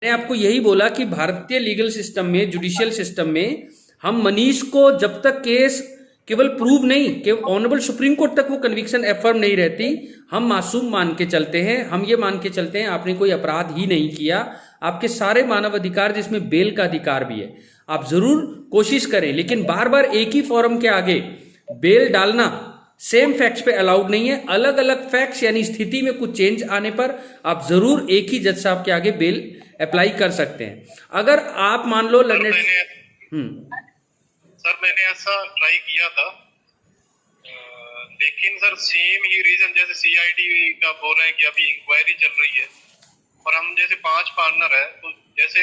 मैंने आपको यही बोला कि भारतीय लीगल सिस्टम में, जुडिशियल सिस्टम में, हम मनीष को जब तक केस केवल प्रूव नहीं, केवल ऑनरेबल सुप्रीम कोर्ट तक वो कन्विक्शन एफर्म नहीं रहती, हम मासूम मान के चलते हैं। हम ये मान के चलते हैं आपने कोई अपराध ही नहीं किया। आपके सारे मानव अधिकार, जिसमें बेल का अधिकार भी है, आप जरूर कोशिश करें, लेकिन बार बार एक ही फॉरम के आगे बेल डालना सेम फैक्ट्स पे अलाउड नहीं है। अलग अलग फैक्ट्स यानी स्थिति में कुछ चेंज आने पर आप जरूर एक ही जज साहब के आगे बेल अप्लाई कर सकते हैं। अगर आप मान लो लर्नेड सर मैंने ऐसा ट्राई किया था, लेकिन सर सेम ही रीजन जैसे सीआईडी का बोल रहे हैं कि अभी इंक्वायरी चल रही है और हम जैसे 5 पार्टनर है, तो जैसे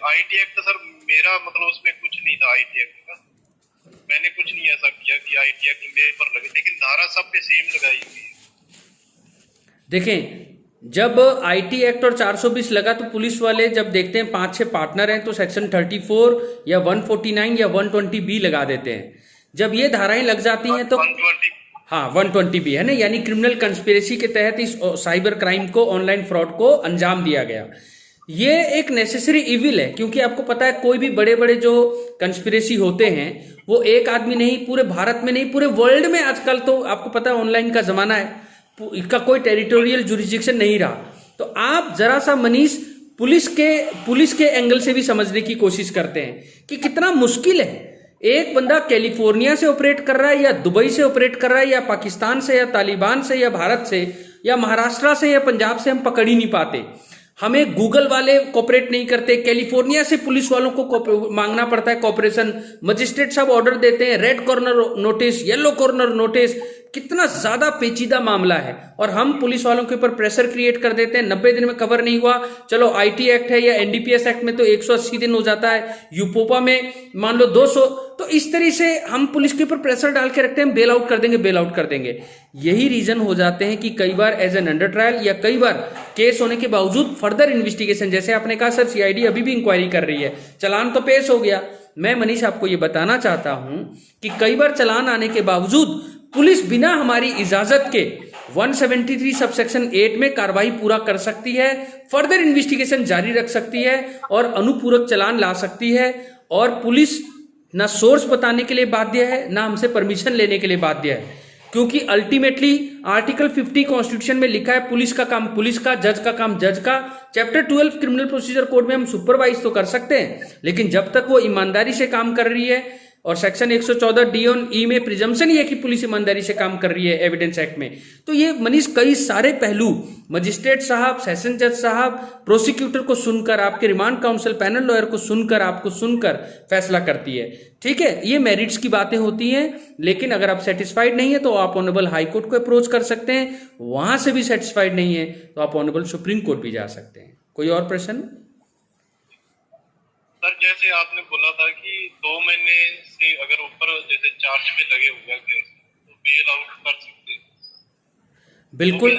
आईटी एक्ट सर मेरा मतलब उसमें कुछ नहीं था। आईटी एक्ट का मैंने कुछ नहीं ऐसा किया कि आईटी एक्ट मेरे पर लगे, लेकिन धारा सब पे सेम लगाई हुई है। देखें, जब आईटी एक्ट और 420 लगा तो पुलिस वाले जब देखते हैं 5-6 पार्टनर हैं तो सेक्शन 34 या 149 या 120 बी लगा देते हैं। जब ये धाराएं लग जाती हैं तो 120 हाँ 120 बी है ना, यानी क्रिमिनल कंस्पिरेसी के तहत इस साइबर क्राइम को, ऑनलाइन फ्रॉड को अंजाम दिया गया। ये एक नेसेसरी इविल है, क्योंकि आपको पता है कोई भी बड़े बड़े जो कंस्पिरेसी होते हैं वो एक आदमी नहीं, पूरे भारत में नहीं, पूरे वर्ल्ड में आजकल तो आपको पता है ऑनलाइन का जमाना है, इसका कोई टेरिटोरियल जुरिस्डिक्शन नहीं रहा। तो आप जरा सा मनीष पुलिस के एंगल से भी समझने की कोशिश करते हैं कि कितना मुश्किल है। एक बंदा कैलिफोर्निया से ऑपरेट कर रहा है या दुबई से ऑपरेट कर रहा है या पाकिस्तान से या तालिबान से या भारत से या महाराष्ट्र से या पंजाब से, हम पकड़ ही नहीं पाते। हमें गूगल वाले कोऑपरेट नहीं करते, कैलिफोर्निया से पुलिस वालों को मांगना पड़ता है कोऑपरेशन। मजिस्ट्रेट साहब ऑर्डर देते हैं, red corner notice, yellow corner notice. कितना ज्यादा पेचीदा मामला है और हम पुलिस वालों के ऊपर प्रेशर क्रिएट कर देते हैं। 90 दिन में कवर नहीं हुआ, चलो आईटी एक्ट है या एनडीपीएस एक्ट में तो 180 दिन हो जाता है, यूपोपा में मान लो 200। तो इस तरह से हम पुलिस के ऊपर प्रेशर डाल के रखते हैं, बेल आउट कर देंगे, बेल आउट कर देंगे। यही रीजन हो जाते हैं कि कई बार एज एन अंडर ट्रायल या कई बार केस होने के बावजूद फर्दर इन्वेस्टिगेशन, जैसे आपने कहा सर सीआईडी अभी भी इंक्वायरी कर रही है, चलान तो पेश हो गया। मैं मनीष आपको ये बताना चाहता हूं कि कई बार चलान आने के बावजूद पुलिस बिना हमारी इजाजत के 173 सबसेक्शन 8 में कार्रवाई पूरा कर सकती है, फर्दर इन्वेस्टिगेशन जारी रख सकती है और अनुपूरक चलान ला सकती है। और पुलिस ना सोर्स बताने के लिए बाध्य है, ना हमसे परमिशन लेने के लिए बाध्य है, क्योंकि अल्टीमेटली आर्टिकल 50 कॉन्स्टिट्यूशन में लिखा है पुलिस का काम पुलिस का, जज का काम जज का। चैप्टर 12 क्रिमिनल प्रोसीजर कोड में हम सुपरवाइज तो कर सकते हैं, लेकिन जब तक वो ईमानदारी से काम कर रही है, और सेक्शन 114 डी ऑन ई में प्रिजम्पशन ही है कि पुलिस ईमानदारी से काम कर रही है एविडेंस एक्ट में। तो ये मनीष कई सारे पहलू मजिस्ट्रेट साहब, सेशन जज साहब, प्रोसिक्यूटर को सुनकर, आपके रिमांड काउंसिल पैनल लॉयर को सुनकर, आपको सुनकर फैसला करती है। ठीक है, ये मेरिट्स की बातें होती हैं, लेकिन अगर आप सेटिस्फाइड नहीं है तो आप ऑनरेबल हाई कोर्ट को अप्रोच कर सकते हैं, वहां से भी सेटिस्फाइड नहीं है तो आप ऑनरेबल सुप्रीम कोर्ट भी जा सकते हैं। कोई और प्रश्न? सर जैसे आपने बोला था कि 2 महीने से अगर ऊपर जैसे चार्ज पे लगे हुए केस तो बेल आउट कर सकते हैं। बिल्कुल,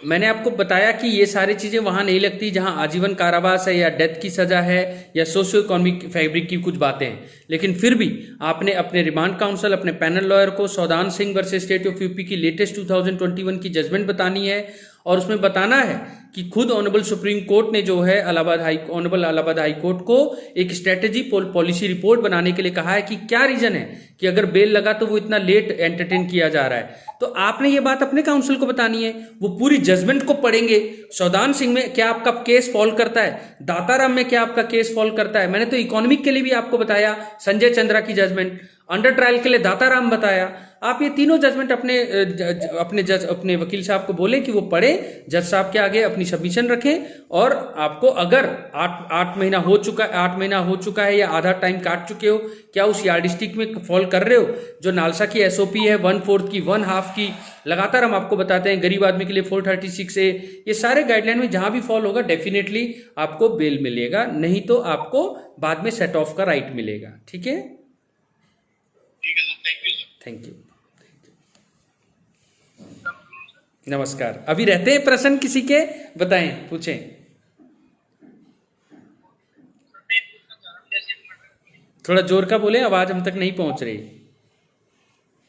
मैंने आपको बताया कि ये सारी चीजें वहां नहीं लगती जहां आजीवन कारावास है या डेथ की सजा है या सोशियो इकोनॉमिक फैब्रिक की कुछ बातें हैं। लेकिन फिर भी आपने अपने रिमांड काउंसिल, अपने पैनल लॉयर को Saudan Singh versus state of UP की लेटेस्ट 2021 की जजमेंट बतानी है और उसमें बताना है कि खुद ऑनरेबल सुप्रीम कोर्ट ने जो है ऑनरेबल इलाहाबाद हाई कोर्ट को एक स्ट्रेटेजी पॉलिसी रिपोर्ट बनाने के लिए कहा है कि क्या रीजन है कि अगर बेल लगा तो वो इतना लेट एंटरटेन किया जा रहा है। तो आपने ये बात अपने काउंसिल को बतानी है, वो पूरी जजमेंट को पढ़ेंगे। सौदान सिंह में क्या आपका केस फॉल करता है, दाताराम में क्या आपका केस फॉल करता है। मैंने तो इकोनॉमिक के लिए भी आपको बताया, संजय चंद्रा की जजमेंट, अंडर ट्रायल के लिए दाताराम बताया। आप ये तीनों जजमेंट अपने वकील साहब को बोलें कि वो पढ़े, जज साहब के आगे अपनी सबमिशन रखें। और आपको अगर 8 महीना हो चुका है या आधा टाइम काट चुके हो, क्या उस यार्डस्टिक में फॉल कर रहे हो जो नालसा की एसओपी है 1/4 की 1/2 की, लगातार हम आपको बताते हैं गरीब आदमी के लिए 436A, ये सारे गाइडलाइन में जहां भी फॉल होगा डेफिनेटली आपको बेल मिलेगा, नहीं तो आपको बाद में सेट ऑफ का राइट मिलेगा। ठीक है, थैंक यू, नमस्कार। अभी रहते हैं प्रश्न किसी के, बताएं, पूछें। थोड़ा जोर का बोले, आवाज हम तक नहीं पहुंच रही।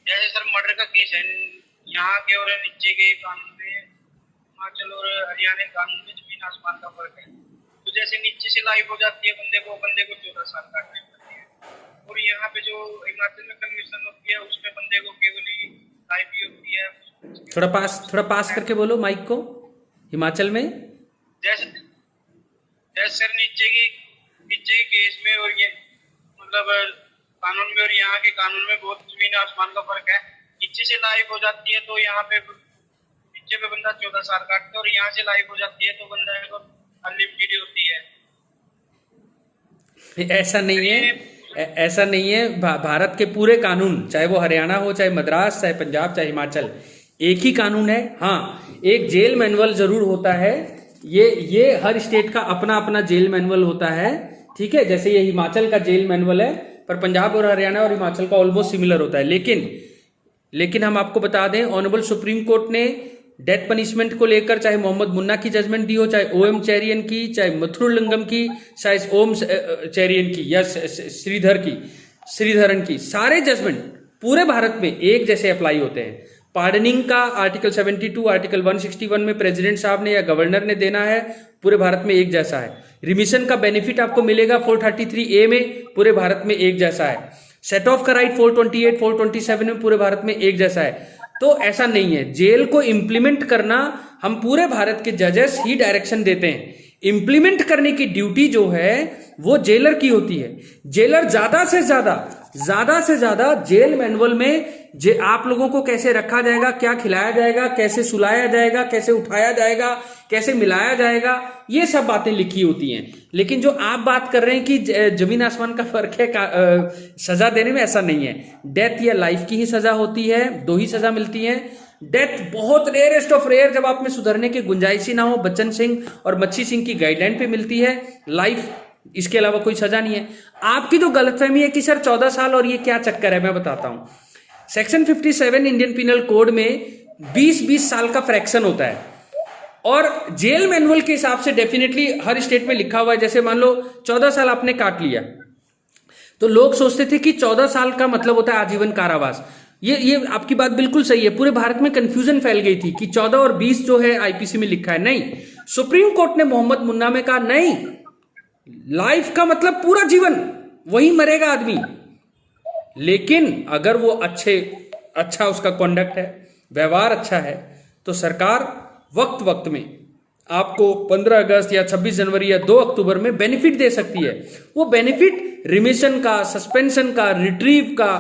जैसे सर मर्डर का केस है, यहाँ के और नीचे के कानून में, हिमाचल और हरियाणा कानून में जमीन आसमान का फर्क है। तो जैसे नीचे से से लाइव हो जाती है बंदे को 14 साल काट देती है। और यहाँ पे जो हिमाचल में कन्विक्शन होती है उसमें बंदे को केवल ही लाइव ही होती है। थोड़ा पास करके बोलो माइक को। हिमाचल में जैसे जैसे सर नीचे के केस में और ये मतलब कानून में और यहाँ के कानून में बहुत जमीन आसमान का फर्क है। नीचे से लाइव हो जाती है तो यहाँ पे नीचे पे बंदा 14 साल काटता है और यहाँ से लाइव हो जाती है तो बंदा को अनलिमिटेड होती है। ऐसा नहीं है, ऐसा नहीं है। भारत के पूरे कानून, चाहे वो हरियाणा हो, चाहे मद्रास, चाहे पंजाब, चाहे हिमाचल, एक ही कानून है। हाँ, एक जेल मैनुअल जरूर होता है। ये हर स्टेट का अपना अपना जेल मैनुअल होता है, ठीक है। जैसे ये हिमाचल का जेल मैनुअल है, पर पंजाब और हरियाणा और हिमाचल का ऑलमोस्ट सिमिलर होता है। लेकिन हम आपको बता दें, ऑनरेबल सुप्रीम कोर्ट ने डेथ पनिशमेंट को लेकर चाहे मोहम्मद मुन्ना की जजमेंट दी हो, चाहे ओएम चेरियन की, चाहे मथुरलिंगम की, चाहे ओम चेरियन की या श्रीधरन की, सारे जजमेंट पूरे भारत में एक जैसे अप्लाई होते हैं। पार्डनिंग का आर्टिकल 72, आर्टिकल 161 में प्रेसिडेंट साहब ने या गवर्नर ने देना है, पूरे भारत में एक जैसा है। रिमिशन का बेनिफिट आपको मिलेगा 433A में, पूरे भारत में एक जैसा है। सेट ऑफ का राइट 428, 427 में पूरे भारत में एक जैसा है। तो ऐसा नहीं है, जेल को इंप्लीमेंट करना हम पूरे भारत के जजेस ही डायरेक्शन देते हैं। इंप्लीमेंट करने की ड्यूटी जो है वो जेलर की होती है। जेलर ज्यादा से ज्यादा जेल मैनुअल में आप लोगों को कैसे रखा जाएगा, क्या खिलाया जाएगा, कैसे सुलाया जाएगा, कैसे उठाया जाएगा, कैसे मिलाया जाएगा, ये सब बातें लिखी होती हैं। लेकिन जो आप बात कर रहे हैं कि जमीन आसमान का फर्क है सजा देने में, ऐसा नहीं है। डेथ या लाइफ की ही सजा होती है, दो ही सजा मिलती है। डेथ बहुत रेयरेस्ट ऑफ रेयर, जब आप में सुधरने की गुंजाइश ही ना हो, बच्चन सिंह और मच्छी सिंह की गाइडलाइन पे मिलती है। लाइफ, इसके अलावा कोई सजा नहीं है। आपकी जो गलतफहमी है कि सर 14 साल और ये क्या चक्कर है, मैं बताता हूं। सेक्शन 57 इंडियन पिनल कोड में 20-20 साल का फ्रैक्शन होता है, और जेल मैनुअल के हिसाब से डेफिनेटली हर स्टेट में लिखा हुआ है। जैसे मान लो 14 साल आपने काट लिया, तो लोग सोचते थे कि 14 साल का मतलब होता है आजीवन कारावास। ये आपकी बात बिल्कुल सही है। पूरे भारत में कंफ्यूजन फैल गई थी कि 14 और 20 जो है आईपीसी में लिखा है। नहीं, सुप्रीम कोर्ट ने मोहम्मद मुन्ना में कहा नहीं, लाइफ का मतलब पूरा जीवन, वही मरेगा आदमी। लेकिन अगर वो अच्छा उसका कॉन्डक्ट है, व्यवहार अच्छा है, तो सरकार वक्त में आपको 15 अगस्त या 26 जनवरी या 2 अक्टूबर में बेनिफिट दे सकती है। वो बेनिफिट रिमिशन का, सस्पेंशन का, रिट्रीव का,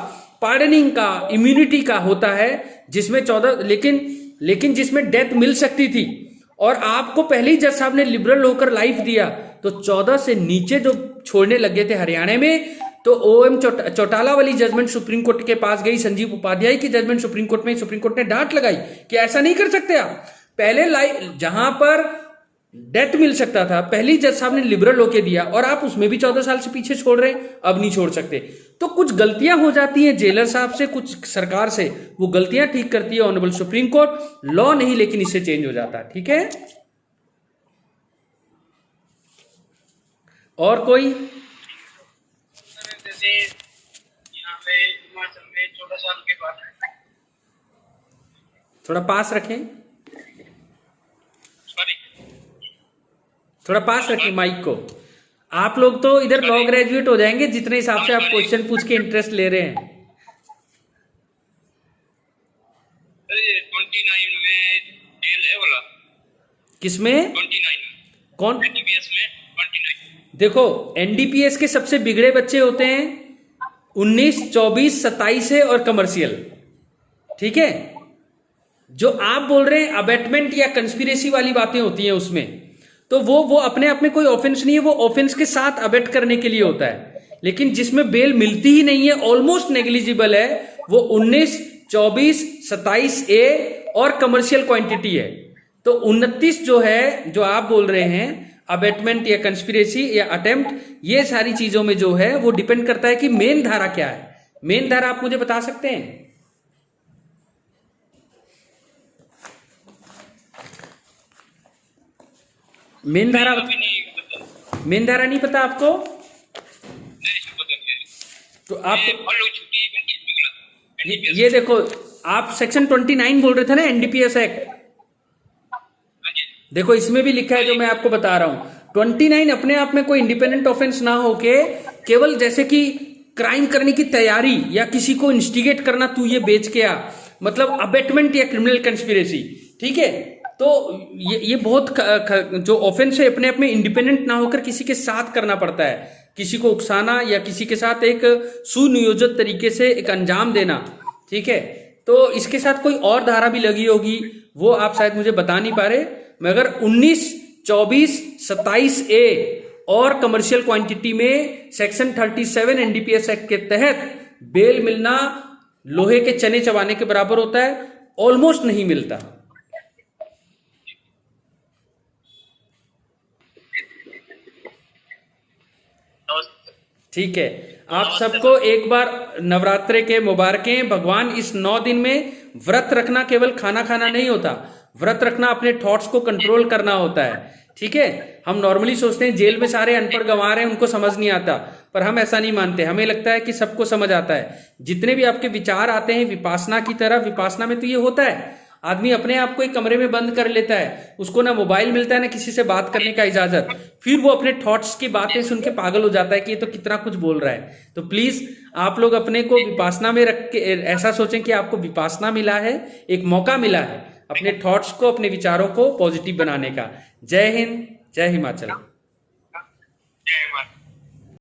पार्डनिंग का, इम्यूनिटी का होता है, जिसमें 14 लेकिन जिसमें डेथ मिल सकती थी, और आपको पहले ही जज साहब ने लिबरल होकर लाइफ दिया, तो 14 से नीचे जो छोड़ने लगे थे हरियाणा में, तो ओएम चौटाला वाली जजमेंट सुप्रीम कोर्ट के पास गई, संजीव उपाध्याय की जजमेंट सुप्रीम कोर्ट ने डांट लगाई कि ऐसा नहीं कर सकते आप। पहले जहां पर डेथ मिल सकता था, पहली जज साहब ने लिबरल होके दिया, और आप उसमें भी 14 साल से पीछे छोड़ रहे हैं, अब नहीं छोड़ सकते। तो कुछ गलतियां हो जाती हैं जेलर साहब से, कुछ सरकार से, वो गलतियां ठीक करती है ऑनरेबल सुप्रीम कोर्ट। लॉ नहीं, लेकिन इससे चेंज हो जाता है, ठीक है। और कोई? जैसे यहाँ पे हिमाचल में 14 साल के बाद थोड़ा पास रखें, थोड़ा पास रखें माइक को। आप लोग तो इधर लॉ ग्रेजुएट हो जाएंगे जितने हिसाब से आप क्वेश्चन पूछ के इंटरेस्ट ले रहे हैं। 29 में जेल है बोला। किसमें? 29 कौन? एनडीपीएस में 29। देखो, एनडीपीएस के सबसे बिगड़े बच्चे होते हैं 19, 24, 27 है, और कमर्शियल, ठीक है। जो आप बोल रहे हैं अबेटमेंट या कंस्पिरेसी वाली बातें होती हैं उसमें, तो वो अपने आप में कोई ऑफेंस नहीं है, वो ऑफेंस के साथ अबेट करने के लिए होता है। लेकिन जिसमें बेल मिलती ही नहीं है, ऑलमोस्ट नेग्लिजिबल है, वो 19, 24, 27A और कमर्शियल क्वांटिटी है। तो 29 जो है, जो आप बोल रहे हैं अबेटमेंट या कंस्पिरेसी या अटेम्प्ट, ये सारी चीजों में जो है वो डिपेंड करता है कि मेन धारा क्या है। मेन धारा आप मुझे बता सकते हैं? मेन धारा नहीं पता आपको? तो आप ये देखो, आप सेक्शन 29 बोल रहे थे ना, एनडीपीएस एक्ट। देखो, इसमें भी लिखा है जो मैं आपको बता रहा हूं, 29 अपने आप में कोई इंडिपेंडेंट ऑफेंस ना होके केवल जैसे कि क्राइम करने की तैयारी या किसी को इंस्टिगेट करना, तू ये बेच के आ, मतलब अबेटमेंट या क्रिमिनल कंस्पिरेसी, ठीक है। तो ये बहुत जो ऑफेंस है अपने आप में इंडिपेंडेंट ना होकर किसी के साथ करना पड़ता है, किसी को उकसाना या किसी के साथ एक सुनियोजित तरीके से एक अंजाम देना, ठीक है। तो इसके साथ कोई और धारा भी लगी होगी, वो आप शायद मुझे बता नहीं पा रहे, मगर 19, 24, 27 ए और कमर्शियल क्वांटिटी में सेक्शन 37 एनडीपीएस एक्ट के तहत बेल मिलना लोहे के चने चबाने के बराबर होता है, ऑलमोस्ट नहीं मिलता। ठीक है, आप सबको एक बार नवरात्रे के मुबारकें। भगवान इस 9 दिन में व्रत रखना केवल खाना खाना नहीं होता, व्रत रखना अपने थॉट्स को कंट्रोल करना होता है, ठीक है। हम नॉर्मली सोचते हैं जेल में सारे अनपढ़ गंवार हैं, उनको समझ नहीं आता, पर हम ऐसा नहीं मानते। हमें लगता है कि सबको समझ आता है। जितने भी आपके विचार आते हैं विपासना की तरह, विपासना में तो ये होता है, आदमी अपने आप को एक कमरे में बंद कर लेता है, उसको ना मोबाइल मिलता है ना किसी से बात करने का इजाजत, फिर वो अपने थॉट्स की बातें सुन के पागल हो जाता है कि ये तो कितना कुछ बोल रहा है। तो प्लीज आप लोग अपने को विपासना में रख के ऐसा सोचें कि आपको विपासना मिला है, एक मौका मिला है अपने थॉट्स को, अपने विचारों को पॉजिटिव बनाने का। जय हिंद, जय हिमाचल।